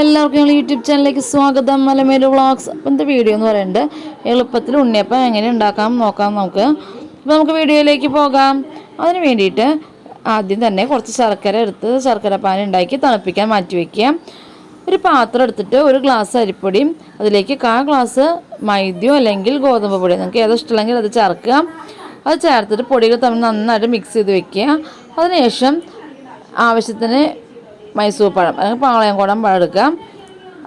എല്ലാവർക്കും ഞങ്ങൾ യൂട്യൂബ് ചാനലിലേക്ക് സ്വാഗതം. മലമേലു വ്ളോഗ്സ്. അപ്പം എൻ്റെ വീഡിയോ എന്ന് പറയുന്നത് എളുപ്പത്തിൽ ഉണ്ണിയപ്പം എങ്ങനെ ഉണ്ടാക്കാം നോക്കാം നമുക്ക്. അപ്പോൾ നമുക്ക് വീഡിയോയിലേക്ക് പോകാം. അതിന് വേണ്ടിയിട്ട് ആദ്യം തന്നെ കുറച്ച് ശർക്കര എടുത്ത് ശർക്കര പാനി ഉണ്ടാക്കി തണുപ്പിക്കാൻ മാറ്റി വയ്ക്കുക. ഒരു പാത്രം എടുത്തിട്ട് ഒരു ഗ്ലാസ് അരിപ്പൊടിയും അതിലേക്ക് 1/4 ഗ്ലാസ് മൈദയോ അല്ലെങ്കിൽ ഗോതമ്പ് പൊടിയോ നിങ്ങൾക്ക് ഏതോ ഇഷ്ടമില്ലെങ്കിൽ അത് ചേർക്കുക. അത് ചേർത്തിട്ട് പൊടികൾ തമ്മിൽ നന്നായിട്ട് മിക്സ് ചെയ്ത് വെക്കുക. അതിനുശേഷം ആവശ്യത്തിന് മൈസൂർ പഴം അല്ലെങ്കിൽ പാളയംകുടം പഴം എടുക്കുക.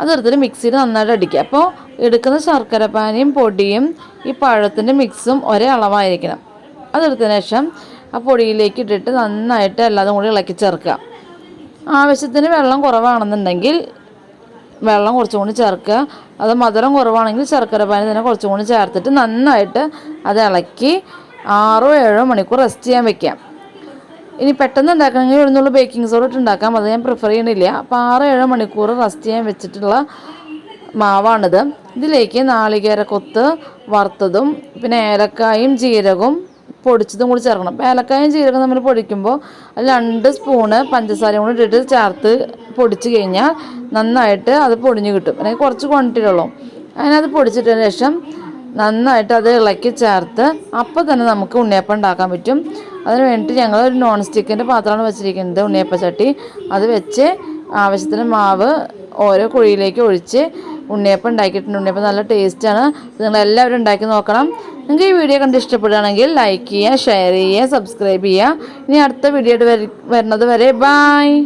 അതെടുത്തിട്ട് മിക്സിയിൽ നന്നായിട്ട് അടിക്കുക. അപ്പോൾ എടുക്കുന്ന ശർക്കര പാനിയും പൊടിയും ഈ പഴത്തിൻ്റെ മിക്സും ഒരേ അളവായിരിക്കണം. അതെടുത്തതിന് ശേഷം ആ പൊടിയിലേക്ക് ഇട്ടിട്ട് നന്നായിട്ട് എല്ലാതും കൂടി ഇളക്കി ചേർക്കുക. ആവശ്യത്തിന് വെള്ളം കുറവാണെന്നുണ്ടെങ്കിൽ വെള്ളം കുറച്ചും കൂടി ചേർക്കുക. അത് മധുരം കുറവാണെങ്കിൽ ശർക്കര പാനി തന്നെ കുറച്ചും കൂടി ചേർത്തിട്ട് നന്നായിട്ട് അത് ഇളക്കി 6-7 മണിക്കൂർ റെസ്റ്റ് ചെയ്യാൻ വെക്കാം. ഇനി പെട്ടെന്ന് ഉണ്ടാക്കണമെങ്കിൽ ഇവിടുന്നുള്ള ബേക്കിംഗ് സോഡ ഇട്ട് ഉണ്ടാക്കാം. അത് ഞാൻ പ്രിഫർ ചെയ്യണില്ല. അപ്പോൾ 6-7 മണിക്കൂർ റെസ്റ്റ് ചെയ്യാൻ വെച്ചിട്ടുള്ള മാവാണിത്. ഇതിലേക്ക് നാളികേരക്കൊത്ത് വറുത്തതും പിന്നെ ഏലക്കായും ജീരകവും പൊടിച്ചതും കൂടി ചേർക്കണം. അപ്പോൾ ഏലക്കായും ജീരകം നമ്മൾ പൊടിക്കുമ്പോൾ അതിൽ 2 സ്പൂണ് പഞ്ചസാരയും കൂടി ഇട്ടിട്ട് ചേർത്ത് പൊടിച്ച് കഴിഞ്ഞാൽ നന്നായിട്ട് അത് പൊടിഞ്ഞ് കിട്ടും. അല്ലെങ്കിൽ കുറച്ച് ക്വാണ്ടിറ്റിയുള്ളൂ. അതിനകത്ത് പൊടിച്ചിട്ടതിന് ശേഷം നന്നായിട്ട് അത് ഇളക്കി ചേർത്ത് അപ്പോൾ തന്നെ നമുക്ക് ഉണ്ണിയപ്പം ഉണ്ടാക്കാൻ പറ്റും. അതിന് വേണ്ടിയിട്ട് ഞങ്ങൾ ഒരു നോൺ സ്റ്റിക്കിൻ്റെ പാത്രമാണ് വെച്ചിരിക്കുന്നത്, ഉണ്ണിയപ്പച്ചട്ടി. അത് വെച്ച് ആവശ്യത്തിന് മാവ് ഓരോ കുഴിയിലേക്ക് ഒഴിച്ച് ഉണ്ണിയപ്പം ഉണ്ടാക്കിയിട്ടുണ്ട്. ഉണ്ണിയപ്പം നല്ല ടേസ്റ്റാണ്. നിങ്ങളെല്ലാവരും ഉണ്ടാക്കി നോക്കണം. നിങ്ങൾക്ക് ഈ വീഡിയോ കണ്ട് ഇഷ്ടപ്പെടുകയാണെങ്കിൽ ലൈക്ക് ചെയ്യുക, ഷെയർ ചെയ്യുക, സബ്സ്ക്രൈബ് ചെയ്യുക. ഇനി അടുത്ത വീഡിയോ വരുന്നത് വരെ ബായ്.